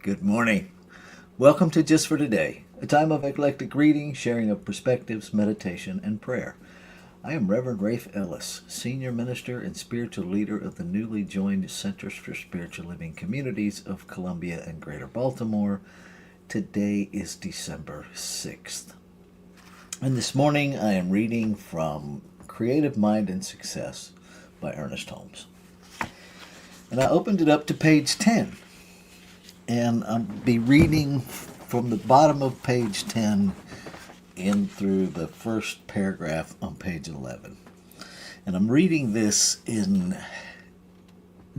Good morning. Welcome to Just for Today, a time of eclectic reading, sharing of perspectives, meditation, and prayer. I am Reverend Rafe Ellis, Senior Minister and Spiritual Leader of the newly joined Centers for Spiritual Living Communities of Columbia and Greater Baltimore. Today is December 6th. And this morning I am reading from Creative Mind and Success by Ernest Holmes. And I opened it up to page 10. And I'll be reading from the bottom of page 10 in through the first paragraph on page 11. And I'm reading this in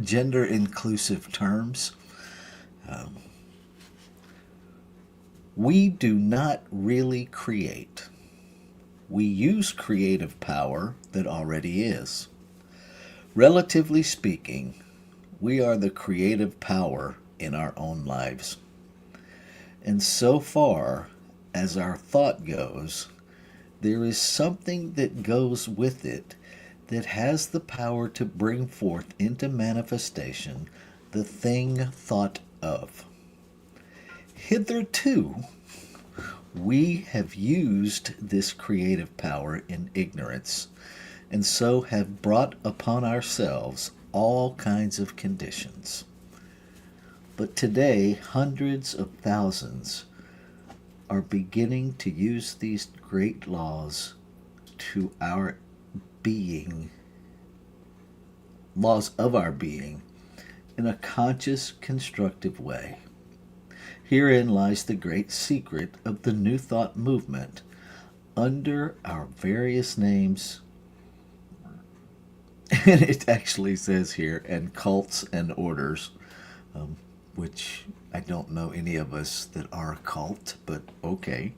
gender inclusive terms. We do not really create. We use creative power that already is. Relatively speaking, we are the creative power in our own lives. And so far as our thought goes, there is something that goes with it that has the power to bring forth into manifestation the thing thought of. Hitherto, we have used this creative power in ignorance, and so have brought upon ourselves all kinds of conditions. But today, hundreds of thousands are beginning to use these great laws to our being, laws of our being, in a conscious, constructive way. Herein lies the great secret of the New Thought movement under our various names. And it actually says here, and cults and orders. Which I don't know any of us that are a cult, but okay.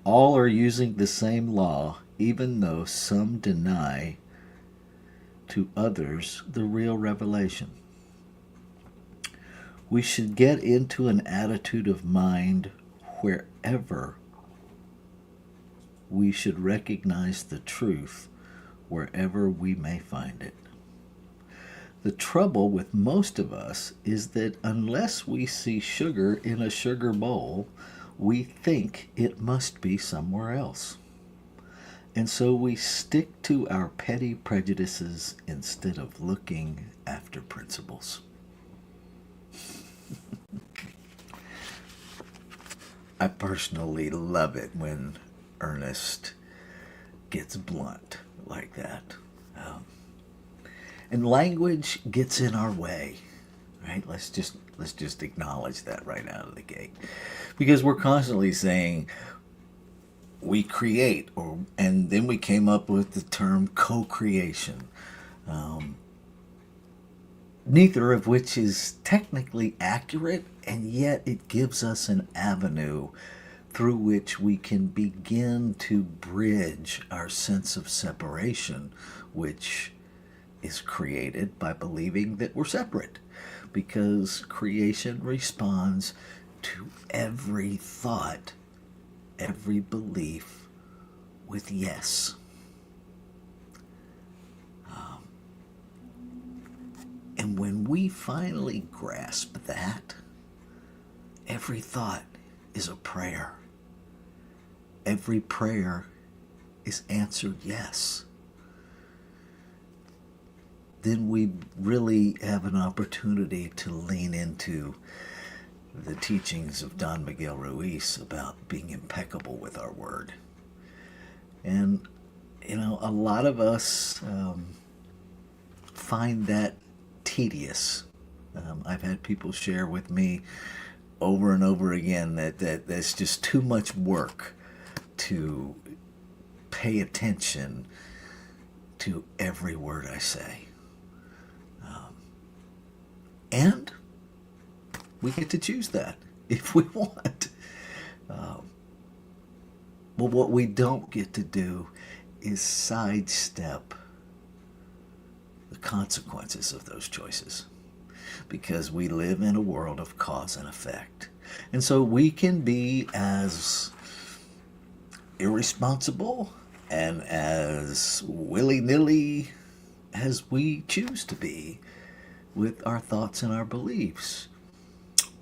All are using the same law, even though some deny to others the real revelation. We should get into an attitude of mind wherever we should recognize the truth wherever we may find it. The trouble with most of us is that unless we see sugar in a sugar bowl, we think it must be somewhere else. And so we stick to our petty prejudices instead of looking after principles. I personally love it when Ernest gets blunt like that. And language gets in our way, right? Let's just acknowledge that right out of the gate, because we're constantly saying we create, and then we came up with the term co-creation, neither of which is technically accurate, and yet it gives us an avenue through which we can begin to bridge our sense of separation, which is created by believing that we're separate, because creation responds to every thought, every belief with yes. And when we finally grasp that, every thought is a prayer. Every prayer is answered yes. Then we really have an opportunity to lean into the teachings of Don Miguel Ruiz about being impeccable with our word. And, a lot of us find that tedious. I've had people share with me over and over again that that's just too much work to pay attention to every word I say. And we get to choose that if we want. But what we don't get to do is sidestep the consequences of those choices, because we live in a world of cause and effect. And so we can be as irresponsible and as willy-nilly as we choose to be with our thoughts and our beliefs.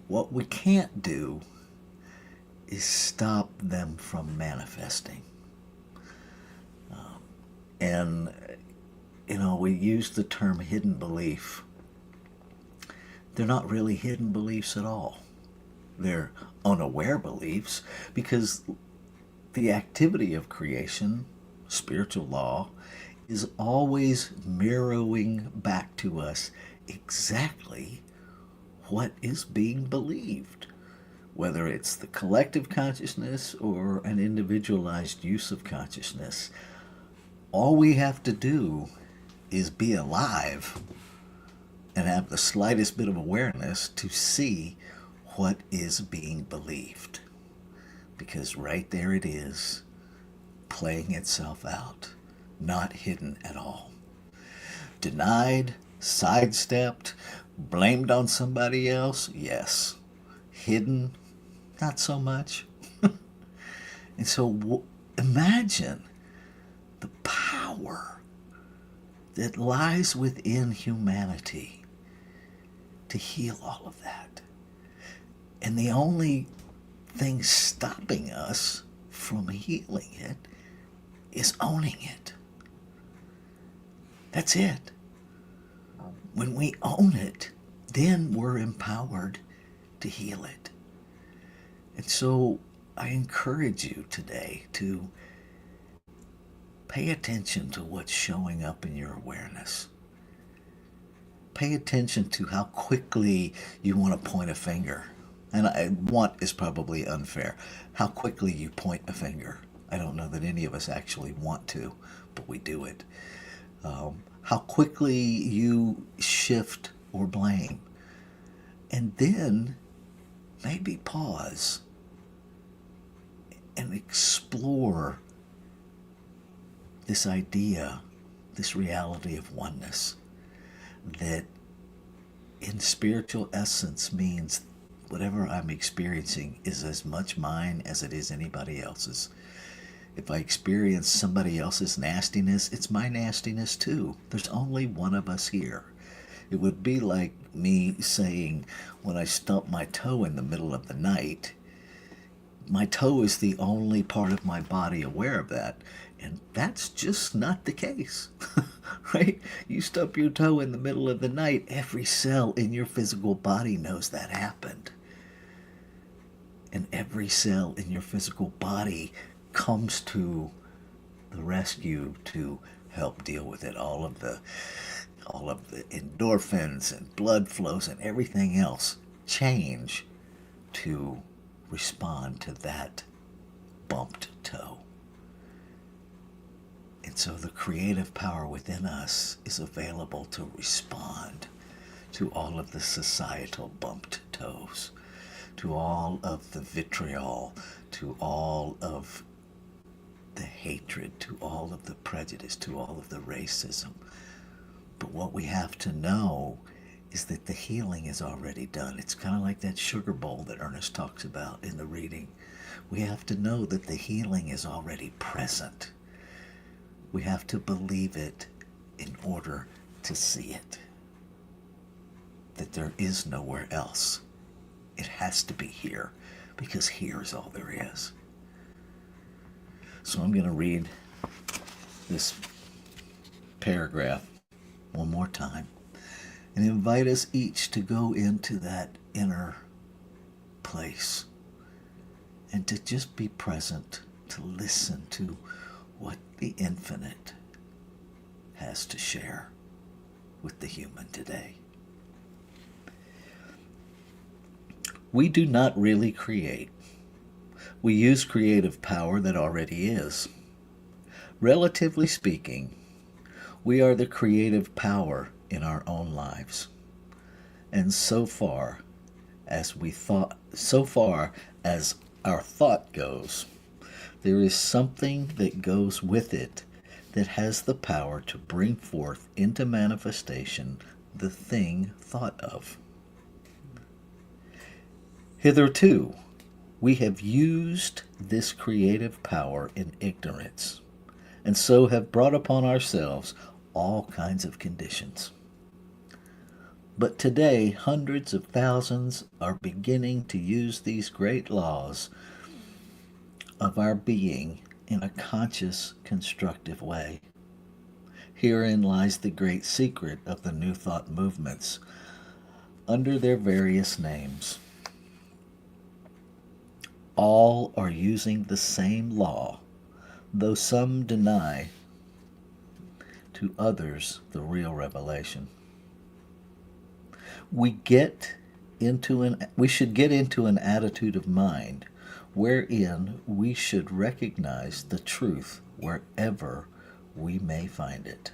What we can't do is stop them from manifesting. And, we use the term hidden belief. They're not really hidden beliefs at all. They're unaware beliefs because the activity of creation, spiritual law, is always mirroring back to us exactly what is being believed, whether it's the collective consciousness or an individualized use of consciousness. All we have to do is be alive and have the slightest bit of awareness to see what is being believed. Because right there it is, playing itself out, not hidden at all. Denied, sidestepped, blamed on somebody else, yes. Hidden, not so much. And so imagine the power that lies within humanity to heal all of that. And the only thing stopping us from healing it is owning it. That's it. When we own it, then we're empowered to heal it. And so I encourage you today to pay attention to what's showing up in your awareness. Pay attention to how quickly you want to point a finger. And want is probably unfair. How quickly you point a finger. I don't know that any of us actually want to, but we do it. How quickly you shift or blame. And then maybe pause and explore this idea, this reality of oneness, that in spiritual essence means whatever I'm experiencing is as much mine as it is anybody else's. If I experience somebody else's nastiness, it's my nastiness too. There's only one of us here. It would be like me saying when I stump my toe in the middle of the night, my toe is the only part of my body aware of that. And that's just not the case, right? You stub your toe in the middle of the night, every cell in your physical body knows that happened. And every cell in your physical body comes to the rescue to help deal with it. All of the endorphins and blood flows and everything else change to respond to that bumped toe. And so the creative power within us is available to respond to all of the societal bumped toes, to all of the vitriol, to all of the hatred, to all of the prejudice, to all of the racism. But what we have to know is that the healing is already done. It's kind of like that sugar bowl that Ernest talks about in the reading. We have to know that the healing is already present. We have to believe it in order to see it. That there is nowhere else. It has to be here, because here is all there is. So I'm going to read this paragraph one more time and invite us each to go into that inner place and to just be present, to listen to what the infinite has to share with the human today. We do not really create. We use creative power that already is. Relatively speaking, we are the creative power in our own lives. And so far as our thought goes, there is something that goes with it that has the power to bring forth into manifestation the thing thought of. Hitherto, we have used this creative power in ignorance, and so have brought upon ourselves all kinds of conditions. But today, hundreds of thousands are beginning to use these great laws of our being in a conscious, constructive way. Herein lies the great secret of the New Thought movements under their various names. All are using the same law, though some deny to others the real revelation. We should get into an attitude of mind wherein we should recognize the truth wherever we may find it.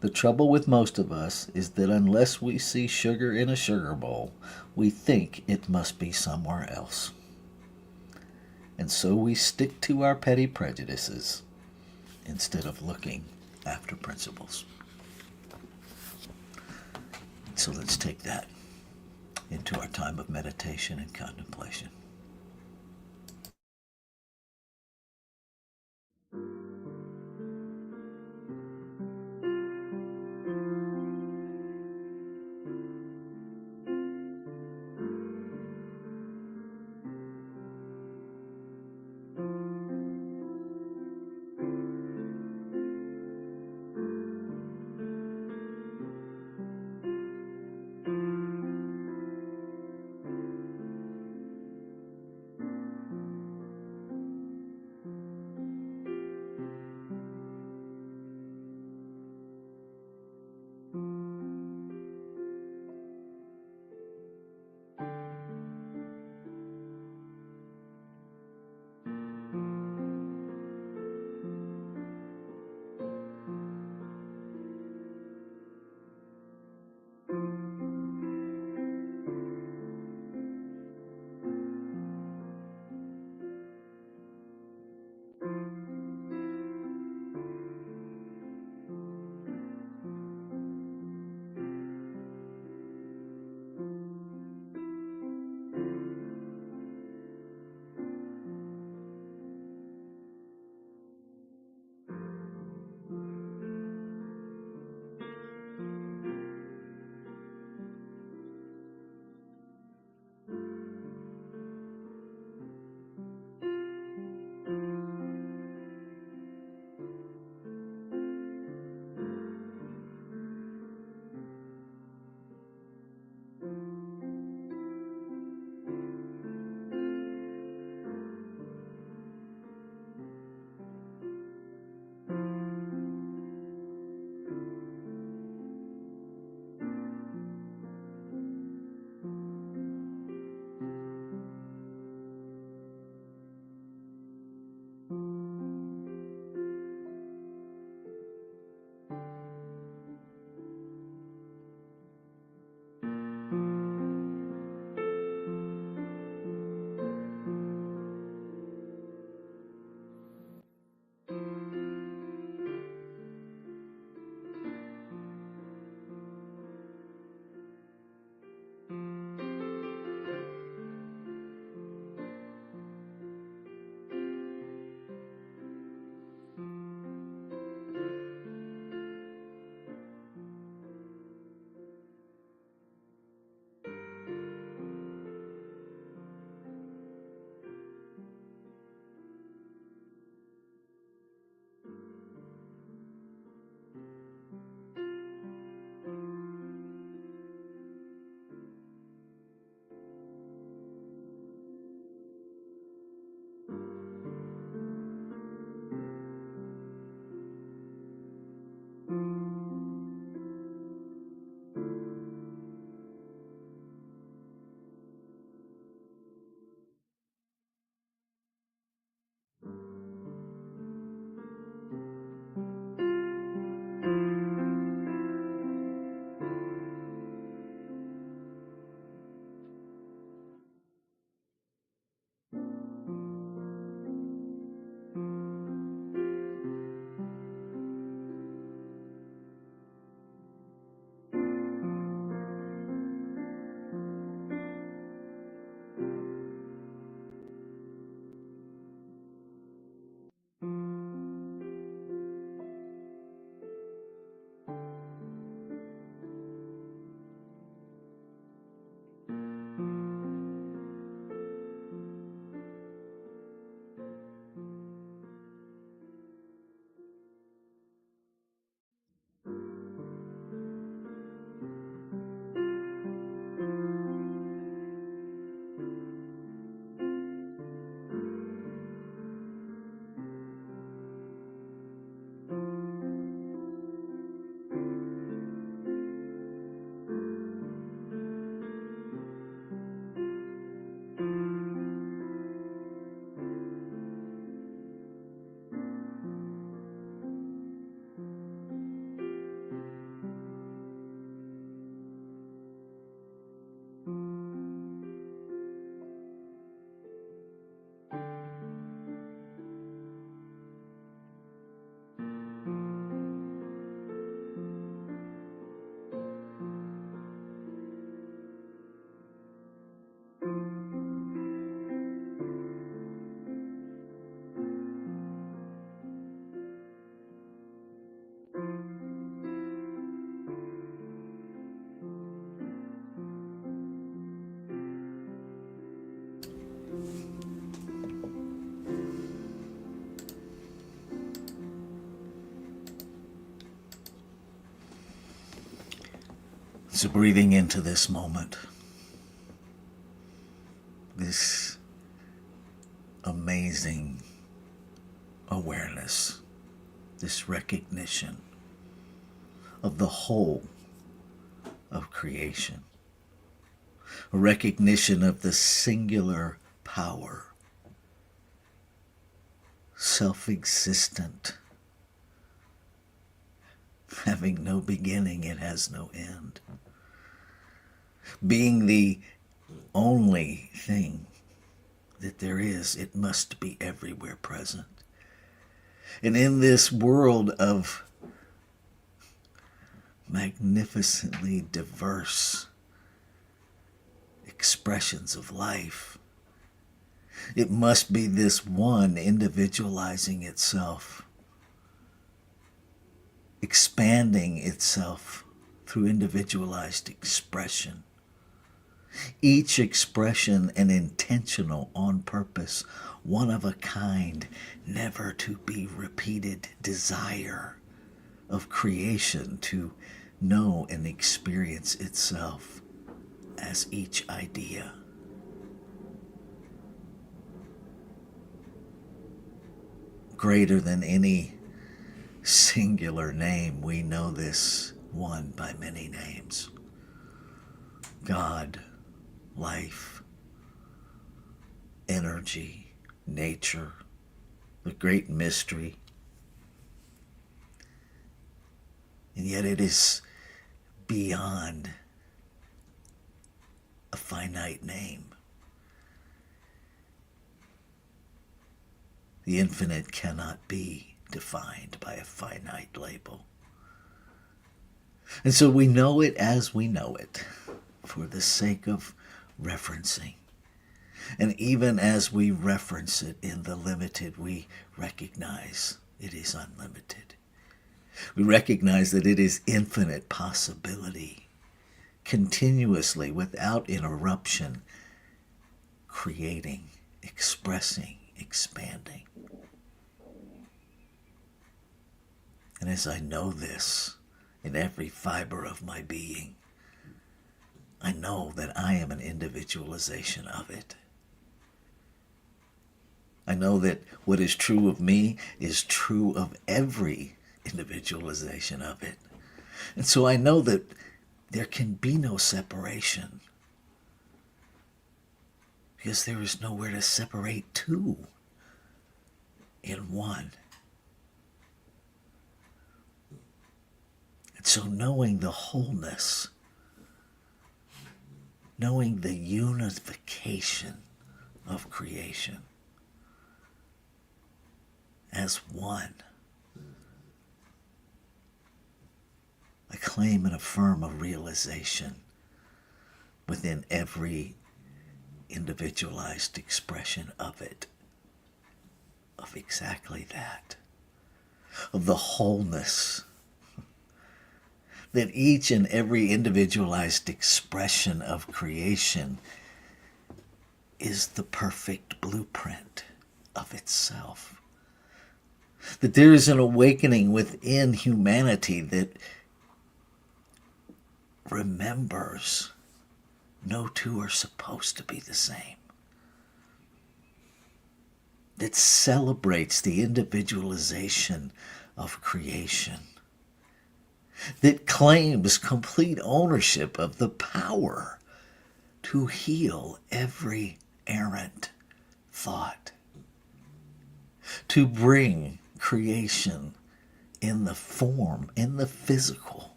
The trouble with most of us is that unless we see sugar in a sugar bowl, we think it must be somewhere else. And so we stick to our petty prejudices instead of looking after principles. So let's take that into our time of meditation and contemplation. So breathing into this moment, this amazing awareness, this recognition of the whole of creation, a recognition of the singular power, self-existent, having no beginning, it has no end, being the only thing that there is. It must be everywhere present. And in this world of magnificently diverse expressions of life, it must be this one individualizing itself, expanding itself through individualized expression. Each expression an intentional, on purpose, one of a kind, never to be repeated desire of creation to know and experience itself as each idea. Greater than any singular name, we know this one by many names. God, life, energy, nature, the great mystery. And yet it is beyond a finite name. The infinite cannot be defined by a finite label. And so we know it as we know it, for the sake of referencing. And even as we reference it in the limited, we recognize it is unlimited. We recognize that it is infinite possibility, continuously, without interruption, creating, expressing, expanding. And as I know this in every fiber of my being, I know that I am an individualization of it. I know that what is true of me is true of every individualization of it. And so I know that there can be no separation, because there is nowhere to separate two in one. And so knowing the wholeness, knowing the unification of creation as one, I claim and affirm a realization within every individualized expression of it, of exactly that, of the wholeness, that each and every individualized expression of creation is the perfect blueprint of itself. That there is an awakening within humanity that remembers no two are supposed to be the same. That celebrates the individualization of creation. That claims complete ownership of the power to heal every errant thought. To bring creation in the form, in the physical,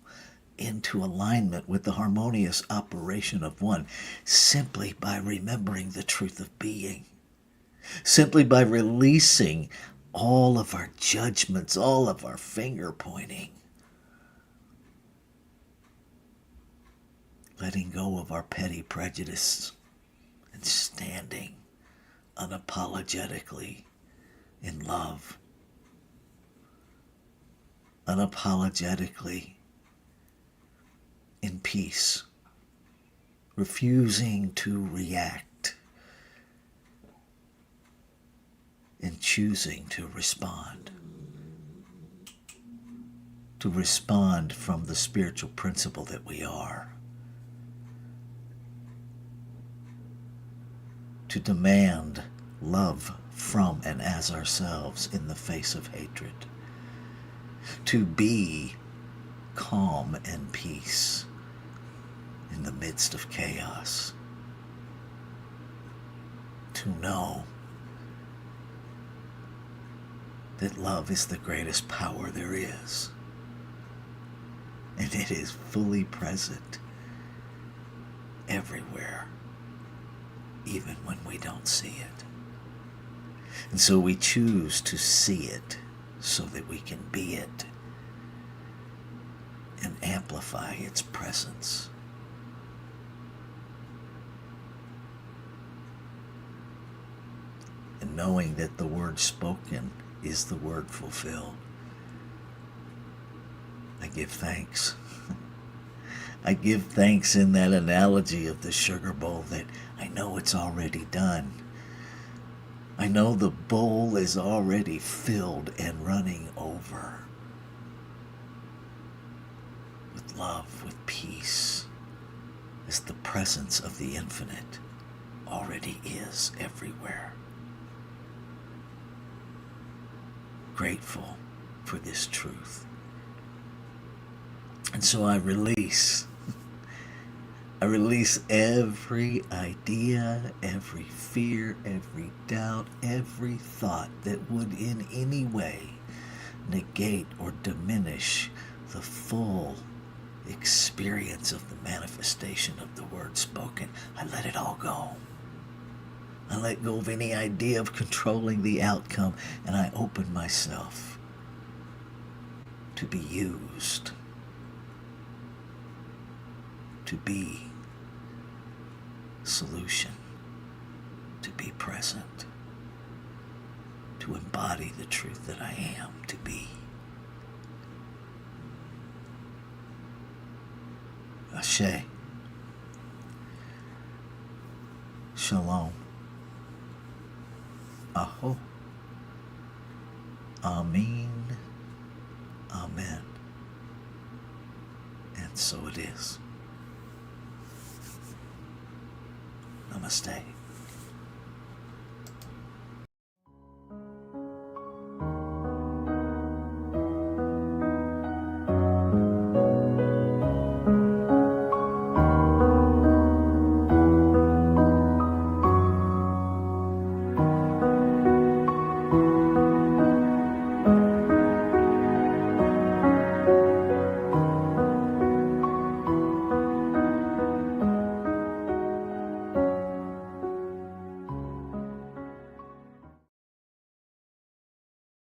into alignment with the harmonious operation of one, simply by remembering the truth of being, simply by releasing all of our judgments, all of our finger pointing, letting go of our petty prejudice and standing unapologetically in love, unapologetically in peace, refusing to react choosing to respond. To respond from the spiritual principle that we are. To demand love from and as ourselves in the face of hatred. To be calm and peace in the midst of chaos. To know that love is the greatest power there is. And it is fully present everywhere, even when we don't see it. And so we choose to see it so that we can be it and amplify its presence. And knowing that the word spoken is the word fulfilled, I give thanks. I give thanks in that analogy of the sugar bowl that I know it's already done. I know the bowl is already filled and running over with love, with peace, as the presence of the infinite already is everywhere. Grateful for this truth. And so I release every idea, every fear, every doubt, every thought that would in any way negate or diminish the full experience of the manifestation of the word spoken. I let it all go. I let go of any idea of controlling the outcome, and I open myself to be used, to be solution, to be present, to embody the truth that I am to be. Ashe. Shalom. Aho. Amen. Amen. And so it is. Namaste.